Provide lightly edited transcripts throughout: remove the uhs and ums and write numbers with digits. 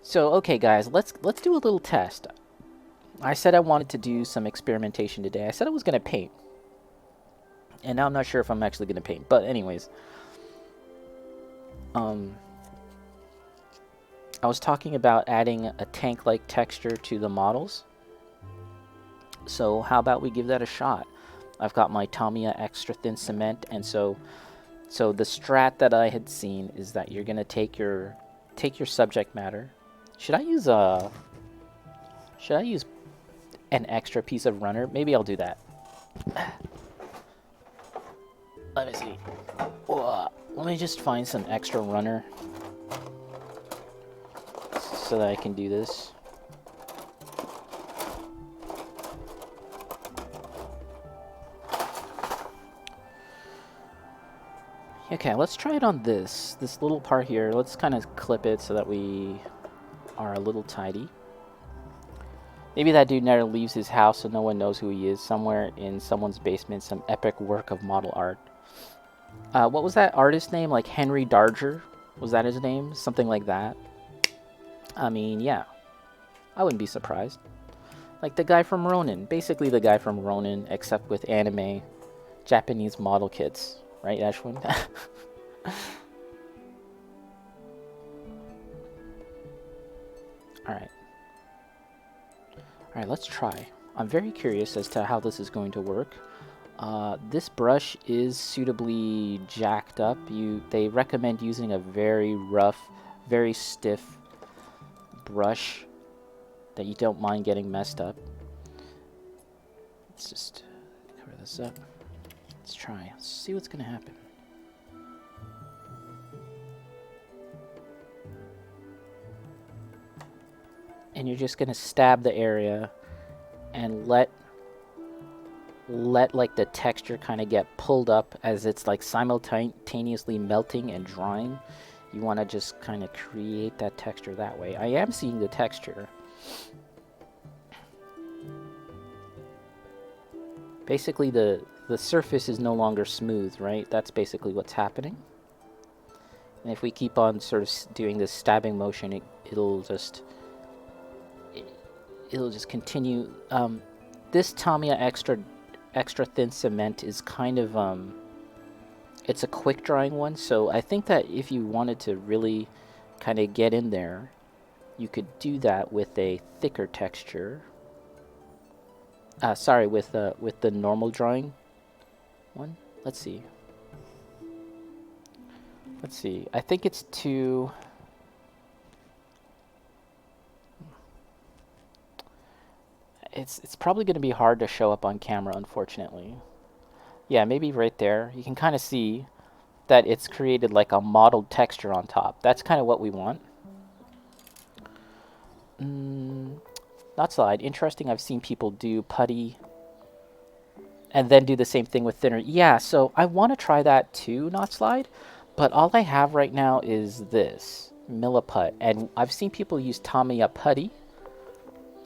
So, okay, guys, let's do a little test. I said I wanted to do some experimentation today. I said I was going to paint. And now I'm not sure if I'm actually going to paint. But anyways, I was talking about adding a tank-like texture to the models. So how about we give that a shot? I've got my Tamiya extra thin cement, and so the strat that I had seen is that you're going to take your subject matter. Should I use an extra piece of runner? Maybe I'll do that. Let me see. Let me just find some extra runner so that I can do this. Okay, let's try it on this little part here. Let's kind of clip it so that we are a little tidy. Maybe that dude never leaves his house so no one knows who he is. Somewhere in someone's basement, some epic work of model art. What was that artist's name? Like Henry Darger? Was that his name? Something like that. I mean, yeah. I wouldn't be surprised. Like the guy from Ronin. Basically the guy from Ronin, except with anime Japanese model kits. Right, Ashwin? Alright. Alright, let's try. I'm very curious as to how this is going to work. This brush is suitably jacked up. They recommend using a very rough, very stiff brush that you don't mind getting messed up. Let's just cover this up. Let's try. Let's see what's going to happen. And you're just going to stab the area and let like the texture kind of get pulled up as it's like simultaneously melting and drying. You want to just kind of create that texture that way. I am seeing the texture. Basically the surface is no longer smooth, right? That's basically what's happening. And if we keep on sort of doing this stabbing motion, it'll just continue. This Tamiya extra thin cement is kind of it's a quick drying one, so I think that if you wanted to really kind of get in there, you could do that with a thicker texture. Sorry, with the normal drawing one. Let's see. I think it's too. It's probably going to be hard to show up on camera, unfortunately. Yeah, maybe right there. You can kind of see that it's created like a mottled texture on top. That's kind of what we want. Not slide. Interesting, I've seen people do putty and then do the same thing with thinner. Yeah, so I want to try that too, not slide. But all I have right now is this, Milliput. And I've seen people use Tamiya putty.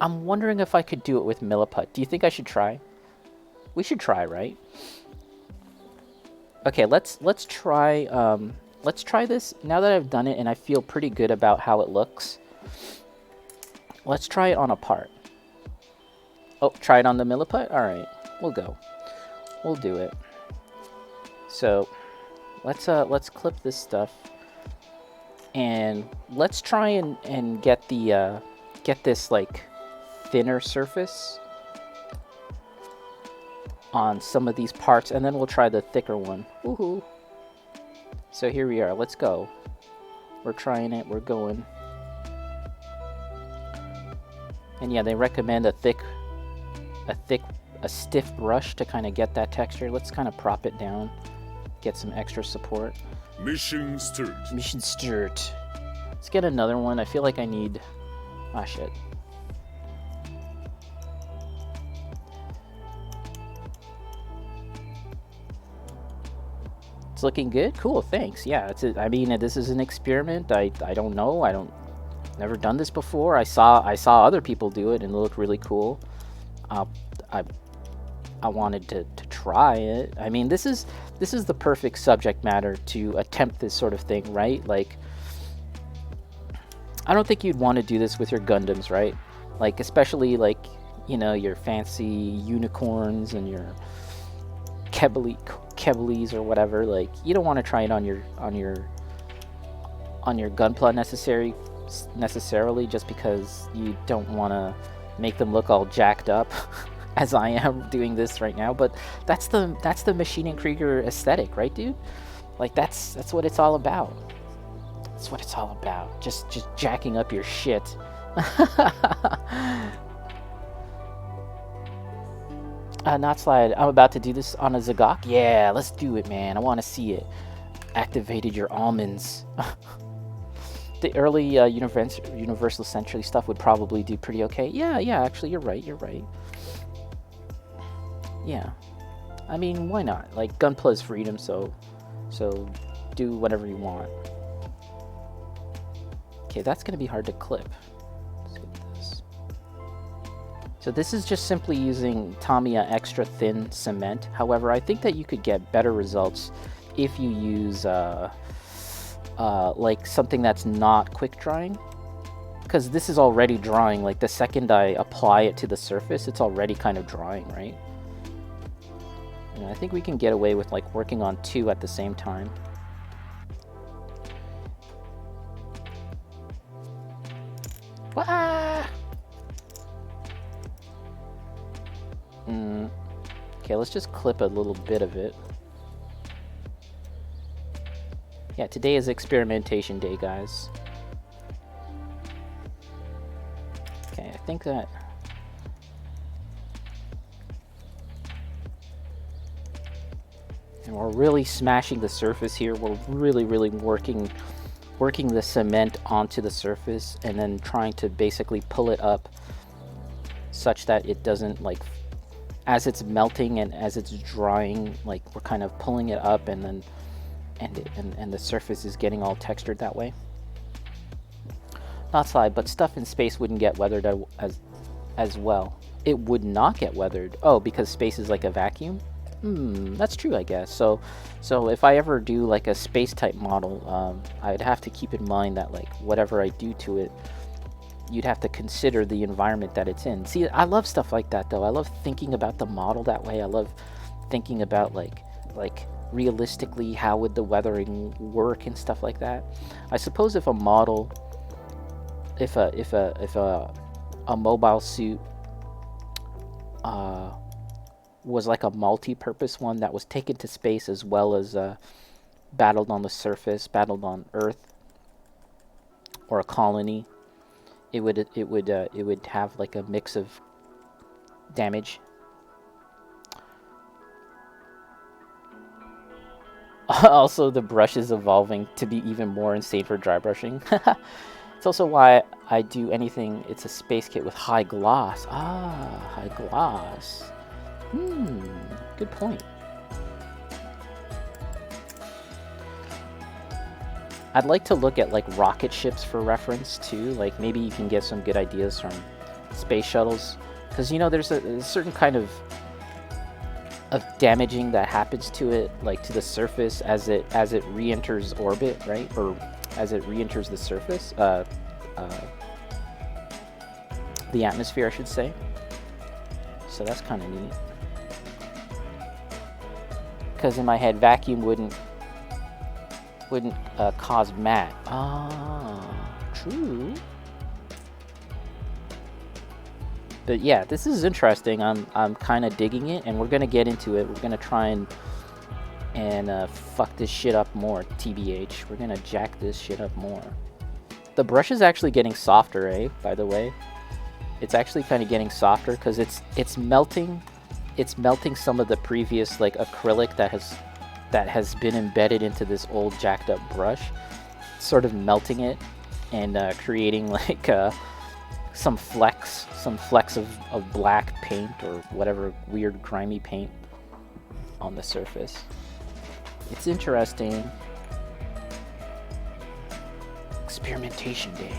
I'm wondering if I could do it with Milliput. Do you think I should try? We should try, right? Okay, let's try this. Now that I've done it and I feel pretty good about how it looks, let's try it on a part. Oh, try it on the Milliput? Alright, we'll go. We'll do it. So let's clip this stuff. And let's try and get the get this like thinner surface on some of these parts, and then we'll try the thicker one. Woohoo! So here we are. Let's go. We're trying it. We're going. And yeah, they recommend a stiff brush to kind of get that texture. Let's kind of prop it down, get some extra support. Mission start. Mission start. Let's get another one. I feel like I need. Ah, shit. It's looking good. Cool. Thanks. Yeah. I mean, this is an experiment. I don't know. Never done this before. I saw other people do it and it looked really cool. I wanted to try it. I mean, this is the perfect subject matter to attempt this sort of thing, right? Like, I don't think you'd want to do this with your Gundams, right? Like, especially like, you know, your fancy unicorns and your Kebelis or whatever. Like, you don't want to try it on your Gunpla necessarily, just because you don't want to make them look all jacked up as I am doing this right now. But that's the Maschinen Krieger aesthetic, right, dude? Like, that's what it's all about. That's what it's all about. Just jacking up your shit. Not slide. I'm about to do this on a Zagok. Yeah, let's do it, man. I want to see it. Activated your almonds. The early Universal Century stuff would probably do pretty okay. Yeah, actually, you're right. Yeah. I mean, why not? Like, Gunpla is freedom, so do whatever you want. Okay, that's going to be hard to clip. Let's look at this. So this is just simply using Tamiya extra thin cement. However, I think that you could get better results if you use like something that's not quick drying, because this is already drying. Like, the second I apply it to the surface, it's already kind of drying, right? And I think we can get away with like working on 2 at the same time. Okay, let's just clip a little bit of it. Yeah, today is experimentation day, guys. Okay, I think that... And we're really smashing the surface here. We're really working the cement onto the surface, and then trying to basically pull it up such that it doesn't, like, as it's melting and as it's drying, like, we're kind of pulling it up, and then and the surface is getting all textured that way. Not slide, but stuff in space wouldn't get weathered as well. It would not get weathered. Oh, because space is like a vacuum? That's true, I guess. So if I ever do like a space type model, I'd have to keep in mind that, like, whatever I do to it, you'd have to consider the environment that it's in. See, I love stuff like that, though. I love thinking about the model that way. I love thinking about like realistically how would the weathering work and stuff like that. I suppose if a model, if a mobile suit was like a multi-purpose one that was taken to space as well as battled on the surface, battled on Earth, or a colony, it would have like a mix of damage. Also, the brush is evolving to be even more insane for dry brushing. It's also why I do anything. It's a space kit with high gloss. Ah, high gloss. Good point. I'd like to look at like rocket ships for reference too. Like, maybe you can get some good ideas from space shuttles, because, you know, there's a certain kind of damaging that happens to it, like to the surface as it re-enters orbit, right? Or as it re-enters the surface, the atmosphere, I should say. So that's kind of neat. Because in my head, vacuum wouldn't cause matte. Ah, true. But yeah, this is interesting. I'm kind of digging it, and we're gonna get into it. We're gonna try and fuck this shit up more. TBH, we're gonna jack this shit up more. The brush is actually getting softer, eh? By the way, it's actually kind of getting softer because it's melting. It's melting some of the previous like acrylic that has been embedded into this old jacked up brush, sort of melting it and creating like some flecks of black paint or whatever weird grimy paint on the surface. It's interesting. Experimentation day.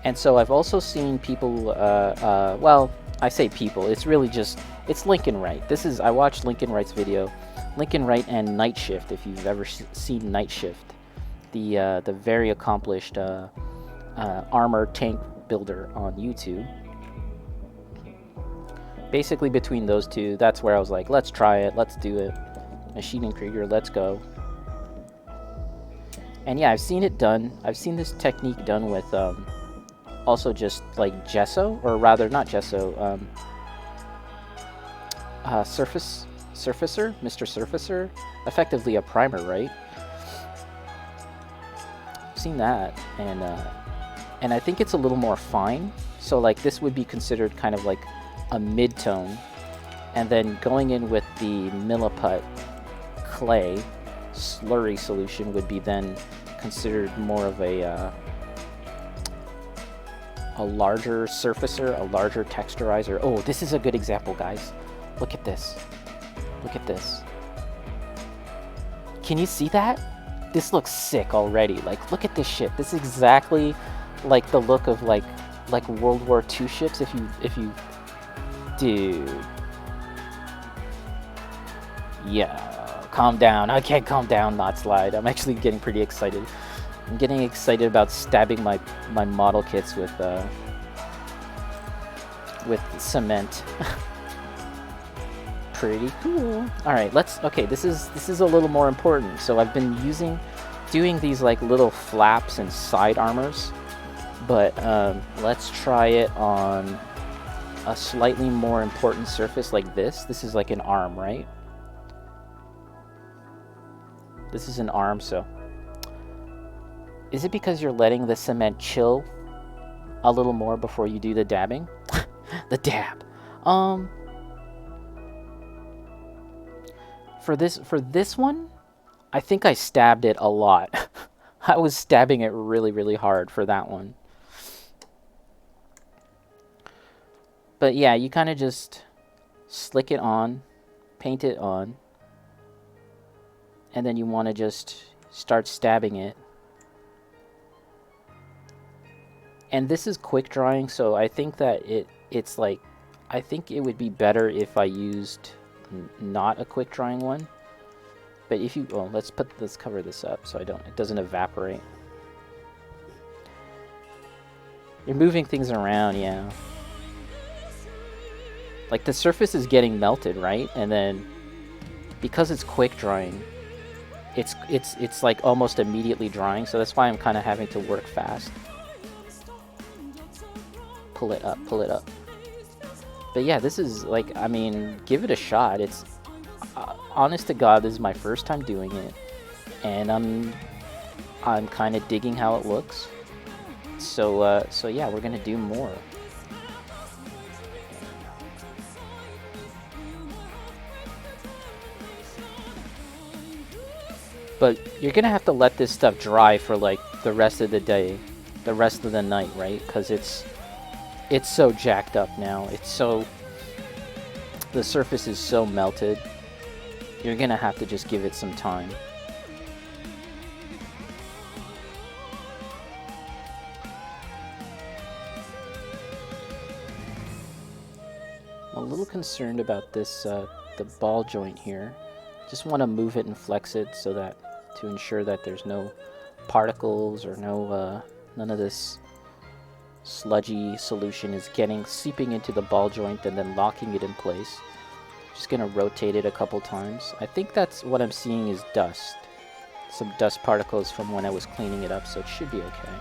And so I've also seen people, well, I say people, it's really just, it's Lincoln Wright. I watched Lincoln Wright's video Lincoln Wright and Night Shift, if you've ever seen Night Shift, the very accomplished armor tank builder on YouTube. Basically, between those two, that's where I was like, let's try it, let's do it. Maschinen Krieger, let's go. And yeah, I've seen it done. I've seen this technique done with also just like gesso, or rather not gesso, surfacer, Mr. Surfacer, effectively a primer, right? I've seen that, and I think it's a little more fine. So like this would be considered kind of like a mid-tone, and then going in with the Milliput clay slurry solution would be then considered more of a larger surfacer, a larger texturizer. Oh, this is a good example, guys. Look at this. Look at this. Can you see that? This looks sick already. Like, look at this shit. This is exactly like the look of like World War II ships. If you, dude. Yeah. Calm down. I can't calm down, not slide. I'm actually getting pretty excited. I'm getting excited about stabbing my model kits with cement. Pretty cool. All right, okay, this is a little more important. So I've been doing these like little flaps and side armors, but let's try it on a slightly more important surface like this. This is like an arm, right? This is an arm, so is it because you're letting the cement chill a little more before you do the dabbing? The dab. For this one, I think I stabbed it a lot. I was stabbing it really, really hard for that one. But yeah, you kind of just slick it on, paint it on, and then you want to just start stabbing it. And this is quick drying, so I think that it's like, I think it would be better if I used not a quick drying one. But if you, well, let's cover this up so it doesn't evaporate. You're moving things around, yeah. Like the surface is getting melted, right? And then because it's quick drying, it's like almost immediately drying, so that's why I'm kind of having to work fast. Pull it up, pull it up. But yeah, this is like, I mean, give it a shot. It's honest to God, this is my first time doing it, and I'm kind of digging how it looks. So yeah, we're gonna do more. But you're gonna have to let this stuff dry for like the rest of the day, the rest of the night, right? Because it's so jacked up now. The surface is so melted. You're gonna have to just give it some time. I'm a little concerned about this, the ball joint here. Just want to move it and flex it so that, to ensure that there's no particles or none of this sludgy solution is seeping into the ball joint and then locking it in place. Just gonna rotate it a couple times. I think that's what I'm seeing is dust. Some dust particles from when I was cleaning it up, so it should be okay.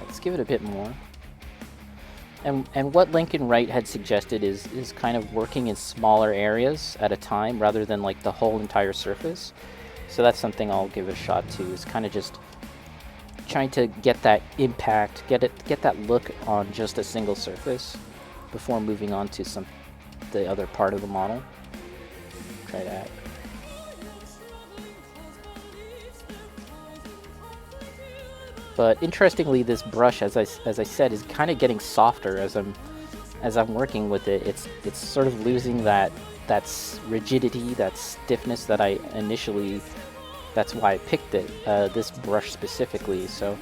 Let's give it a bit more. And what Lincoln Wright had suggested is kind of working in smaller areas at a time rather than like the whole entire surface. So that's something I'll give it a shot to, is kind of just trying to get that impact, get that look on just a single surface before moving on to the other part of the model. Try that. But interestingly, this brush, as I said, is kind of getting softer as I'm working with it. It's sort of losing that rigidity, that stiffness that I initially. That's why I picked it, this brush specifically. So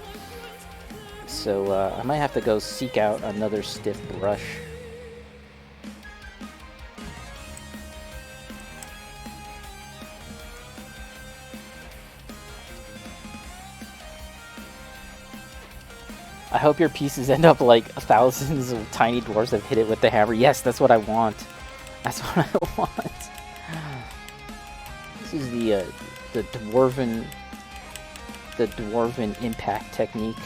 I might have to go seek out another stiff brush. I hope your pieces end up like thousands of tiny dwarves that hit it with the hammer. Yes, that's what I want. That's what I want. This is the dwarven impact technique.